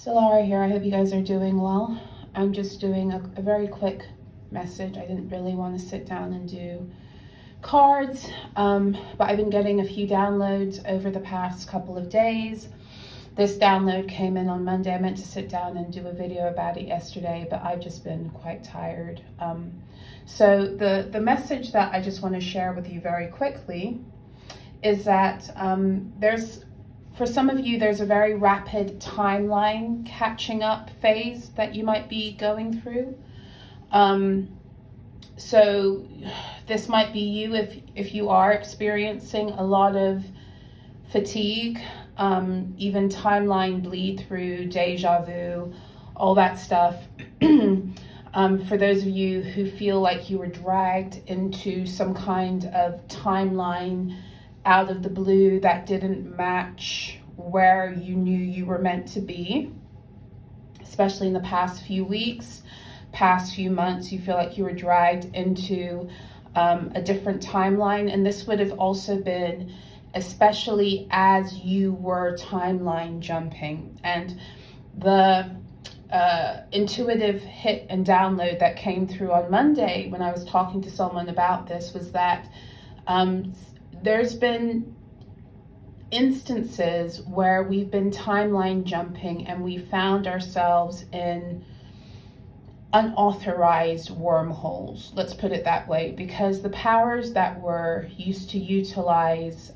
Solarah here. I hope you guys are doing well. I'm just doing a very quick message. I didn't really want to sit down and do cards, but I've been getting a few downloads over the past couple of days. This download came in on Monday. I meant to sit down and do a video about it yesterday, but I've just been quite tired. So the message that I just want to share with you very quickly is that for some of you, there's a very rapid timeline catching up phase that you might be going through. So this might be you if you are experiencing a lot of fatigue, even timeline bleed through, deja vu, all that stuff. For those of you who feel like you were dragged into some kind of timeline out of the blue that didn't match where you knew you were meant to be, especially in the past few weeks, past few months, you feel like you were dragged into a different timeline. And this would have also been especially as you were timeline jumping. And the intuitive hit and download that came through on Monday when I was talking to someone about this was that there's been instances where we've been timeline jumping and we found ourselves in unauthorized wormholes, let's put it that way, because the powers that were used to utilize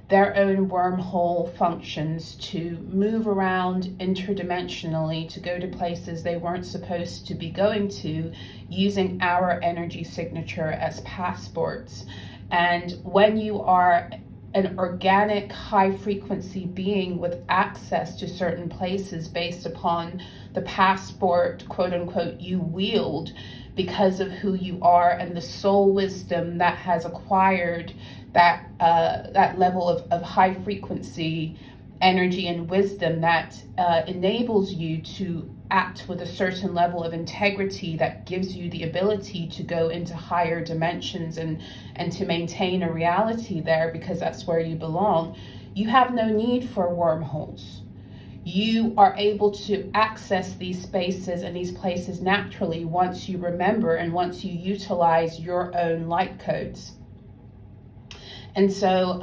their own wormhole functions to move around interdimensionally, to go to places they weren't supposed to be going to, using our energy signature as passports. And when you are an organic high frequency being with access to certain places based upon the passport, quote unquote, you wield because of who you are and the soul wisdom that has acquired that level of high frequency energy and wisdom that enables you to act with a certain level of integrity that gives you the ability to go into higher dimensions and to maintain a reality there, because that's where you belong. You have no need for wormholes. You are able to access these spaces and these places naturally once you remember and once you utilize your own light codes. And so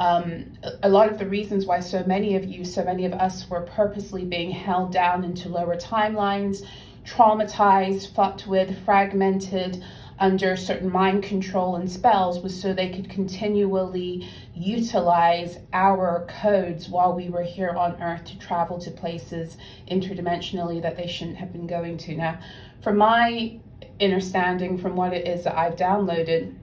a lot of the reasons why so many of us were purposely being held down into lower timelines, traumatized, fucked with, fragmented under certain mind control and spells was so they could continually utilize our codes while we were here on Earth to travel to places interdimensionally that they shouldn't have been going to. Now, from my understanding, from what it is that I've downloaded,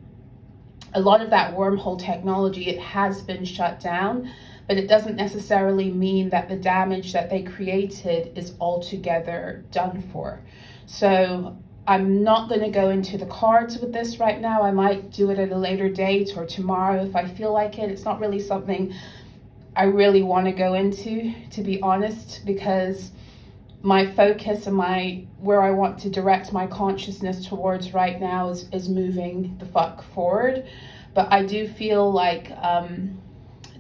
a lot of that wormhole technology, it has been shut down, but it doesn't necessarily mean that the damage that they created is altogether done for. So I'm not going to go into the cards with this right now. I might do it at a later date or tomorrow if I feel like it. It's not really something I really want to go into, to be honest, because my focus and where I want to direct my consciousness towards right now is moving the fuck forward. But I do feel like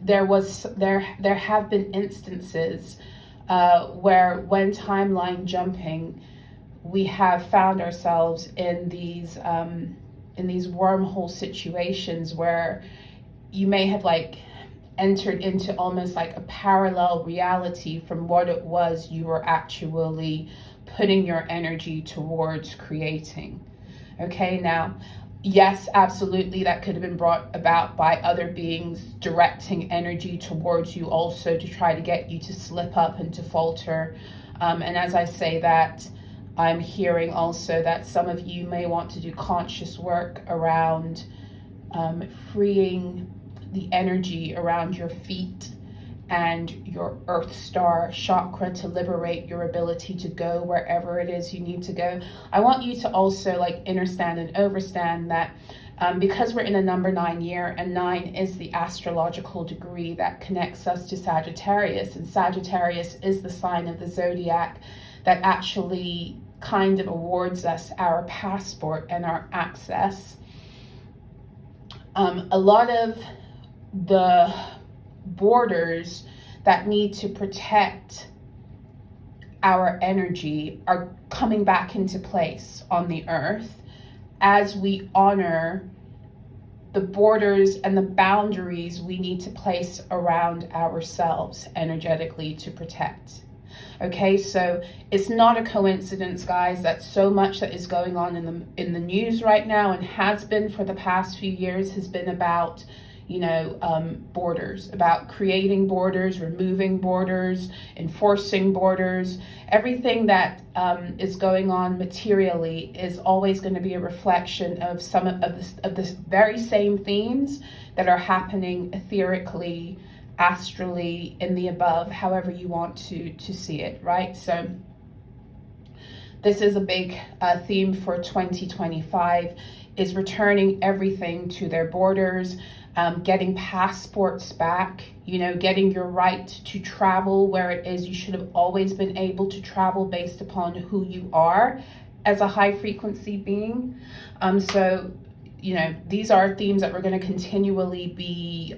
there have been instances where when timeline jumping, we have found ourselves in these wormhole situations where you may have entered into almost like a parallel reality from what it was you were actually putting your energy towards creating. Okay, now, yes, absolutely, that could have been brought about by other beings directing energy towards you also to try to get you to slip up and to falter. And as I say that, I'm hearing also that some of you may want to do conscious work around freeing the energy around your feet and your Earth Star chakra to liberate your ability to go wherever it is you need to go. I want you to also understand and overstand that because we're in a number 9 year, and 9 is the astrological degree that connects us to Sagittarius, and Sagittarius is the sign of the zodiac that actually kind of awards us our passport and our access. A lot of the borders that need to protect our energy are coming back into place on the earth as we honor the borders and the boundaries we need to place around ourselves energetically to protect. Okay, so it's not a coincidence, guys, that so much that is going on in the news right now, and has been for the past few years, has been about, borders, about creating borders, removing borders, enforcing borders. Everything that is going on materially is always going to be a reflection of some of this very same themes that are happening etherically, astrally, in the above, however you want to see it, right? So this is a big theme for 2025, is returning everything to their borders, getting passports back, getting your right to travel where it is you should have always been able to travel based upon who you are as a high frequency being. So these are themes that we're going to continually be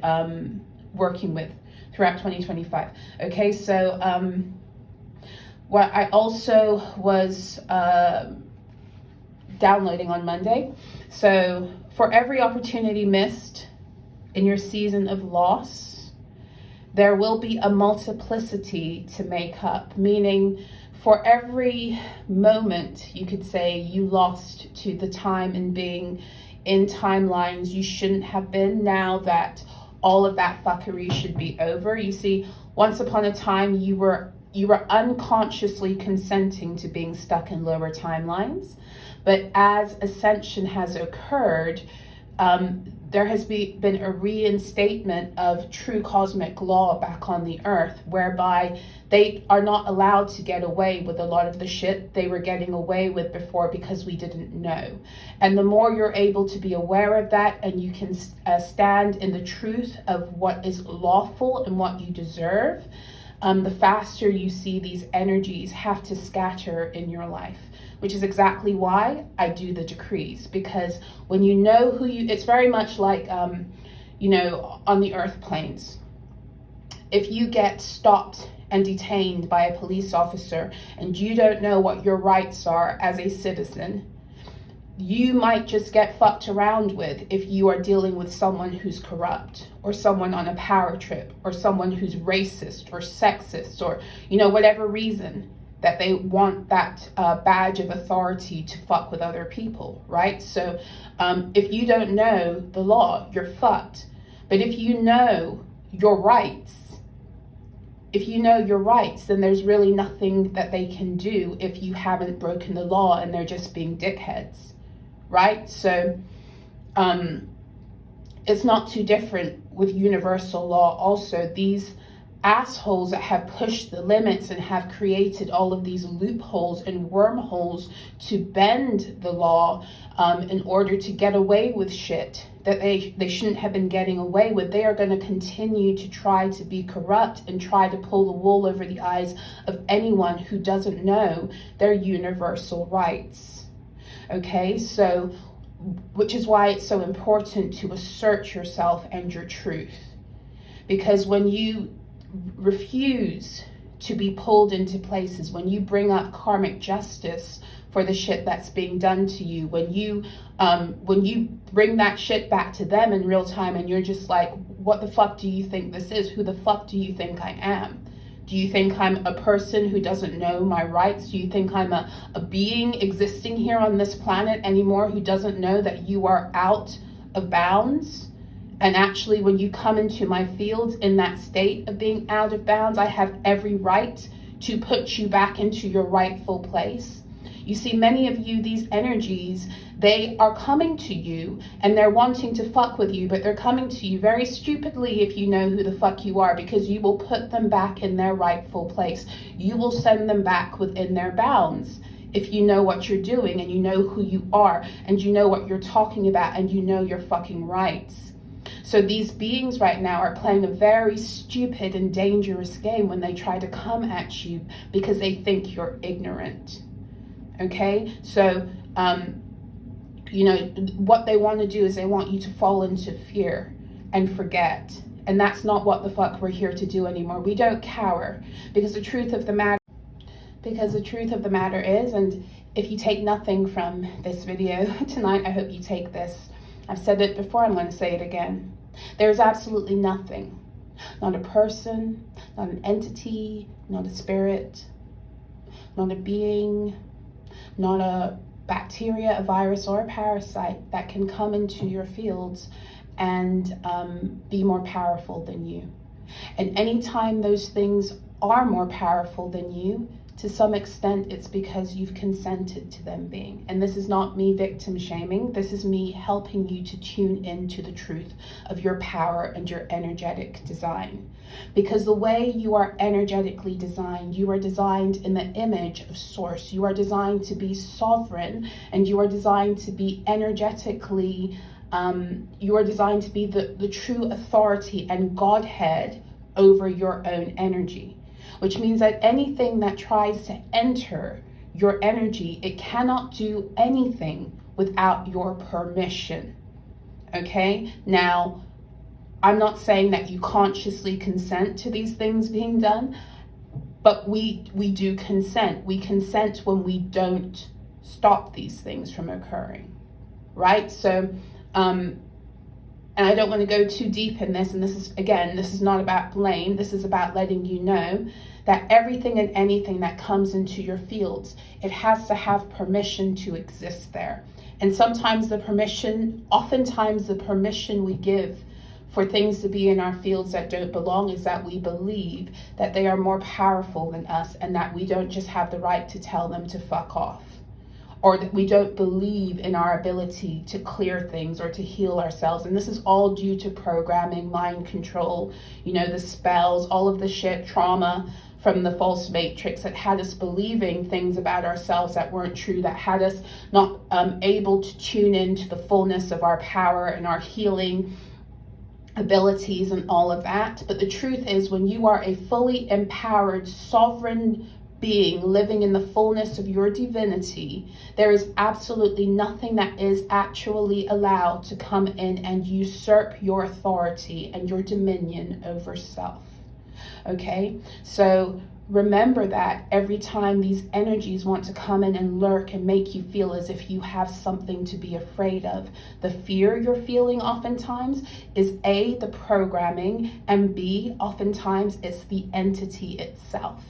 working with throughout 2025. Okay, so what I also was downloading on Monday. So for every opportunity missed in your season of loss, there will be a multiplicity to make up, meaning for every moment you could say you lost to the time and being in timelines you shouldn't have been, now that all of that fuckery should be over. You see, once upon a time you were unconsciously consenting to being stuck in lower timelines, but as ascension has occurred, there has been a reinstatement of true cosmic law back on the earth, whereby they are not allowed to get away with a lot of the shit they were getting away with before because we didn't know. And the more you're able to be aware of that, and you can stand in the truth of what is lawful and what you deserve, the faster you see these energies have to scatter in your life. Which is exactly why I do the decrees, because when you know who you, it's very much like, on the earth planes. If you get stopped and detained by a police officer and you don't know what your rights are as a citizen, you might just get fucked around with if you are dealing with someone who's corrupt, or someone on a power trip, or someone who's racist or sexist, or, whatever reason that they want that badge of authority to fuck with other people, right? So if you don't know the law, you're fucked. But if you know your rights, then there's really nothing that they can do if you haven't broken the law and they're just being dickheads, right? So it's not too different with universal law. Also, these assholes that have pushed the limits and have created all of these loopholes and wormholes to bend the law in order to get away with shit that they shouldn't have been getting away with, they are going to continue to try to be corrupt and try to pull the wool over the eyes of anyone who doesn't know their universal rights. Okay, so which is why it's so important to assert yourself and your truth, because when you refuse to be pulled into places, when you bring up karmic justice for the shit that's being done to you, when you bring that shit back to them in real time, and you're just like, what the fuck do you think this is? Who the fuck do you think I am? Do you think I'm a person who doesn't know my rights? Do you think I'm a being existing here on this planet anymore who doesn't know that you are out of bounds? And actually, when you come into my fields in that state of being out of bounds, I have every right to put you back into your rightful place. You see, many of you, these energies, they are coming to you and they're wanting to fuck with you, but they're coming to you very stupidly if you know who the fuck you are, because you will put them back in their rightful place. You will send them back within their bounds. If you know what you're doing and you know who you are and you know what you're talking about and you know your fucking rights. So these beings right now are playing a very stupid and dangerous game when they try to come at you because they think you're ignorant. Okay, so what they want to do is they want you to fall into fear and forget, and that's not what the fuck we're here to do anymore. We don't cower, because the truth of the Because the truth of the matter is, and if you take nothing from this video tonight, I hope you take this. I've said it before, I'm going to say it again. There's absolutely nothing, not a person, not an entity, not a spirit, not a being, not a bacteria, a virus, or a parasite that can come into your fields and be more powerful than you. And anytime those things are more powerful than you, to some extent, it's because you've consented to them being. And this is not me victim shaming. This is me helping you to tune into the truth of your power and your energetic design. Because the way you are energetically designed, you are designed in the image of Source. You are designed to be sovereign, and you are designed to be energetically, you are designed to be the true authority and Godhead over your own energy. Which means that anything that tries to enter your energy, it cannot do anything without your permission. Okay? Now, I'm not saying that you consciously consent to these things being done, but we do consent. We consent when we don't stop these things from occurring, right? So, and I don't want to go too deep in this, and this is not about blame. This is about letting you know that everything and anything that comes into your fields, it has to have permission to exist there. And oftentimes the permission we give for things to be in our fields that don't belong is that we believe that they are more powerful than us, and that we don't just have the right to tell them to fuck off. Or that we don't believe in our ability to clear things or to heal ourselves. And this is all due to programming, mind control, the spells, all of the shit, trauma from the false matrix that had us believing things about ourselves that weren't true, that had us not able to tune into the fullness of our power and our healing abilities and all of that. But the truth is, when you are a fully empowered, sovereign being living in the fullness of your divinity, there is absolutely nothing that is actually allowed to come in and usurp your authority and your dominion over self. Okay, so remember that every time these energies want to come in and lurk and make you feel as if you have something to be afraid of, the fear you're feeling oftentimes is A, the programming, and B, oftentimes it's the entity itself.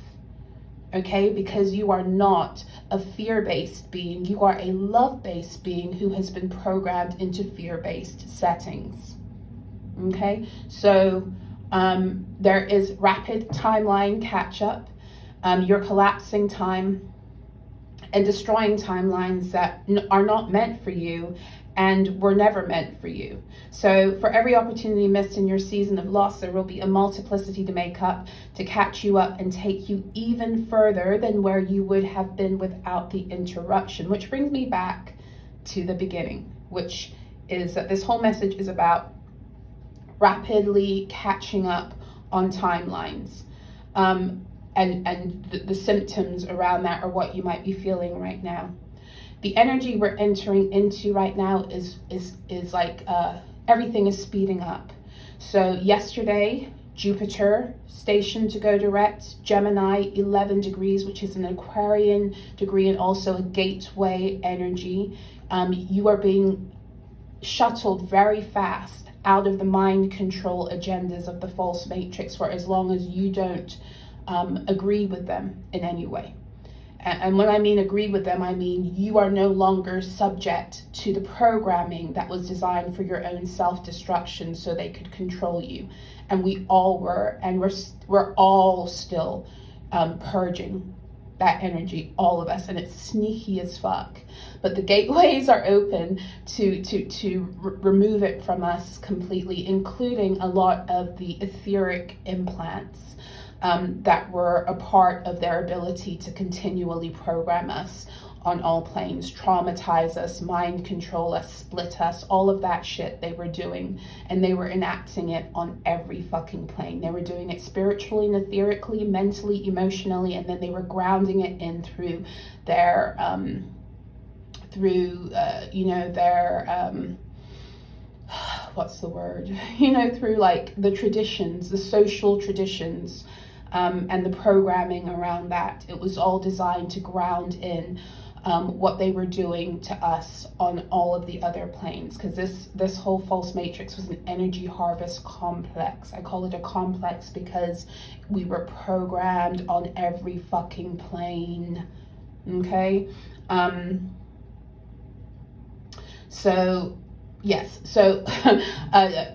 Okay, because you are not a fear-based being, you are a love-based being who has been programmed into fear-based settings. Okay, so there is rapid timeline catch-up. You're collapsing time and destroying timelines that are not meant for you and were never meant for you. So for every opportunity missed in your season of loss, there will be a multiplicity to make up, to catch you up and take you even further than where you would have been without the interruption. Which brings me back to the beginning, which is that this whole message is about rapidly catching up on timelines. And the symptoms around that are what you might be feeling right now. The energy we're entering into right now is like everything is speeding up. So yesterday, Jupiter stationed to go direct, Gemini 11 degrees, which is an Aquarian degree and also a gateway energy. You are being shuttled very fast out of the mind control agendas of the false matrix for as long as you don't agree with them in any way. And when I mean agree with them, I mean you are no longer subject to the programming that was designed for your own self-destruction so they could control you. And we all were, and we're all still purging that energy, all of us, and it's sneaky as fuck. But the gateways are open to remove it from us completely, including a lot of the etheric implants that were a part of their ability to continually program us on all planes, traumatize us, mind control us, split us, all of that shit they were doing. And they were enacting it on every fucking plane. They were doing it spiritually and etherically, mentally, emotionally, and then they were grounding it in through their, what's the word? Through like the traditions, the social traditions, and the programming around that. It was all designed to ground in what they were doing to us on all of the other planes, because this whole false matrix was an energy harvest complex. I call it a complex because we were programmed on every fucking plane. Okay. So yes, so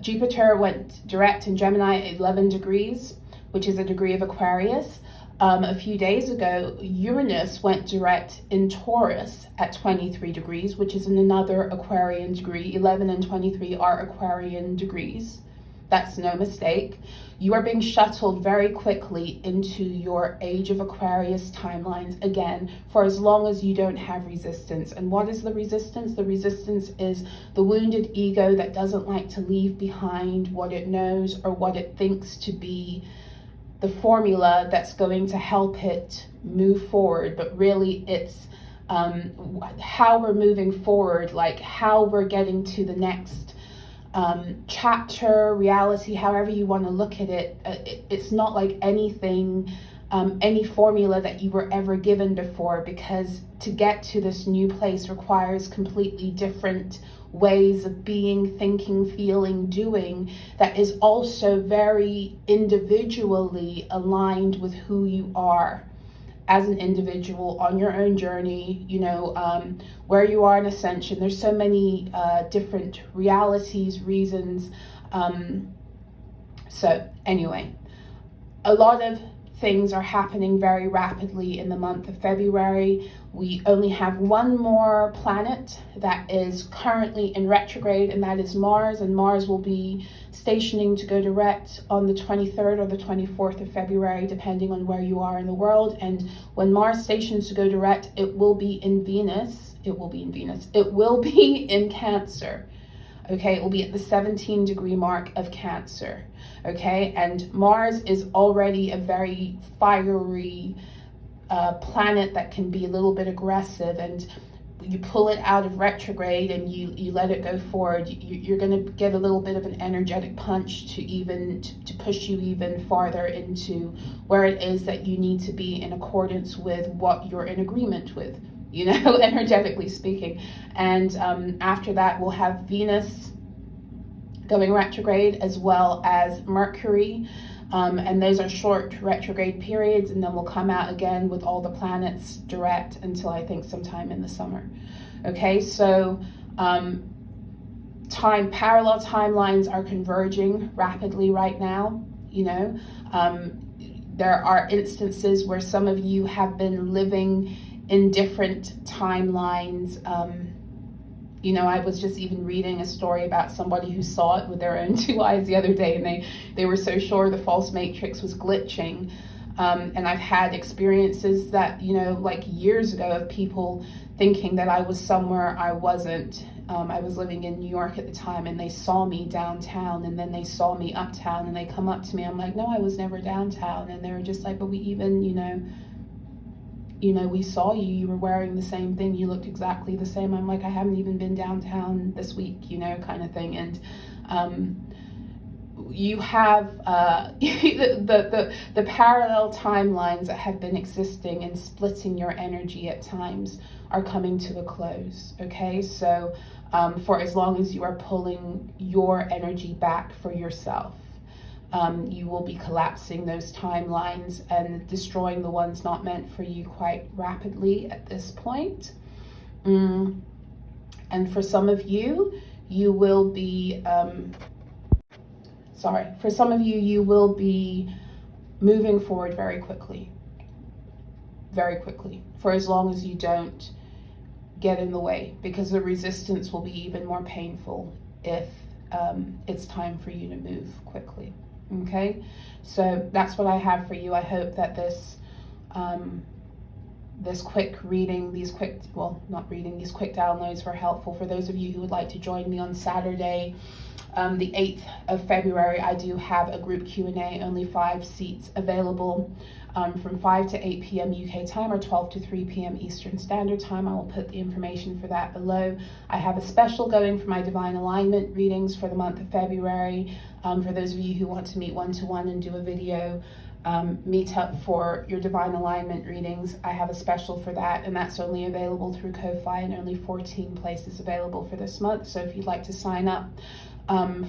Jupiter went direct in Gemini at 11 degrees, which is a degree of Aquarius. A few days ago, Uranus went direct in Taurus at 23 degrees, which is in another Aquarian degree. 11 and 23 are Aquarian degrees. That's no mistake. You are being shuttled very quickly into your age of Aquarius timelines again, for as long as you don't have resistance. And what is the resistance? The resistance is the wounded ego that doesn't like to leave behind what it knows or what it thinks to be the formula that's going to help it move forward. But really it's how we're moving forward, like how we're getting to the next chapter, reality, however you want to look at it. It's not like anything, any formula that you were ever given before, because to get to this new place requires completely different ways of being, thinking, feeling, doing, that is also very individually aligned with who you are as an individual on your own journey, you know, where you are in ascension. There's so many different realities, reasons. So anyway, a lot of things are happening very rapidly in the month of February. We only have one more planet that is currently in retrograde, and that is Mars. And Mars will be stationing to go direct on the 23rd or the 24th of February, depending on where you are in the world. And when Mars stations to go direct, it will be in Venus. It will be in Venus. It will be in Cancer. Okay, it will be at the 17 degree mark of Cancer. Okay, and Mars is already a very fiery planet that can be a little bit aggressive, and you pull it out of retrograde and you let it go forward, you're going to get a little bit of an energetic punch to push you even farther into where it is that you need to be in accordance with what you're in agreement with, you know, energetically speaking. And after that, we'll have Venus going retrograde, as well as Mercury. And those are short retrograde periods, and then we'll come out again with all the planets direct until I think sometime in the summer. Okay, so parallel timelines are converging rapidly right now. You know, there are instances where some of you have been living in different timelines. You know, I was just even reading a story about somebody who saw it with their own two eyes the other day, and they were so sure the false matrix was glitching. And I've had experiences that, you know, like years ago, of people thinking that I was somewhere I wasn't. I was living in New York at the time, and they saw me downtown, and then they saw me uptown, and they come up to me. I'm like, no, I was never downtown. And they were just like, but we even, you know, we saw you were wearing the same thing, you looked exactly the same. I'm like, I haven't even been downtown this week, you know, kind of thing. And you have the parallel timelines that have been existing and splitting your energy at times are coming to a close. Okay, so for as long as you are pulling your energy back for yourself, you will be collapsing those timelines and destroying the ones not meant for you quite rapidly at this point. And for some of you, you will be, you will be moving forward very quickly, for as long as you don't get in the way, because the resistance will be even more painful if it's time for you to move quickly. Okay, so that's what I have for you. I hope that this quick reading, these quick downloads were helpful for those of you who would like to join me on Saturday, the 8th of February. I do have a group Q&A, only 5 seats available, from 5 to 8 p.m. UK time, or 12 to 3 p.m. Eastern Standard Time. I will put the information for that below. I have a special going for my divine alignment readings for the month of February. For those of you who want to meet one-to-one and do a video meet up for your divine alignment readings. I have a special for that, and that's only available through Ko-Fi, and only 14 places available for this month. So if you'd like to sign up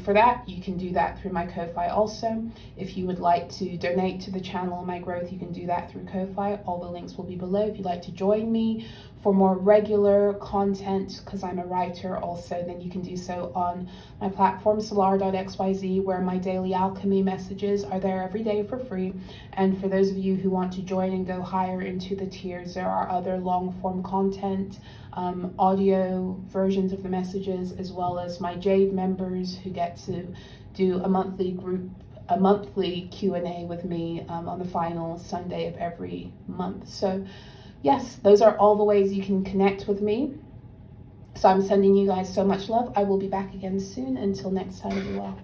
for that, you can do that through my Ko-Fi also. If you would like to donate to the channel and my growth, you can do that through Ko-Fi. All the links will be below. If you'd like to join me for more regular content, because I'm a writer also, then you can do so on my platform, Solarah.xyz, where my daily alchemy messages are there every day for free. And for those of you who want to join and go higher into the tiers, there are other long form content, audio versions of the messages, as well as my Jade members who get to do a monthly Q&A with me on the final Sunday of every month. So yes, those are all the ways you can connect with me. So I'm sending you guys so much love. I will be back again soon. Until next time, be well.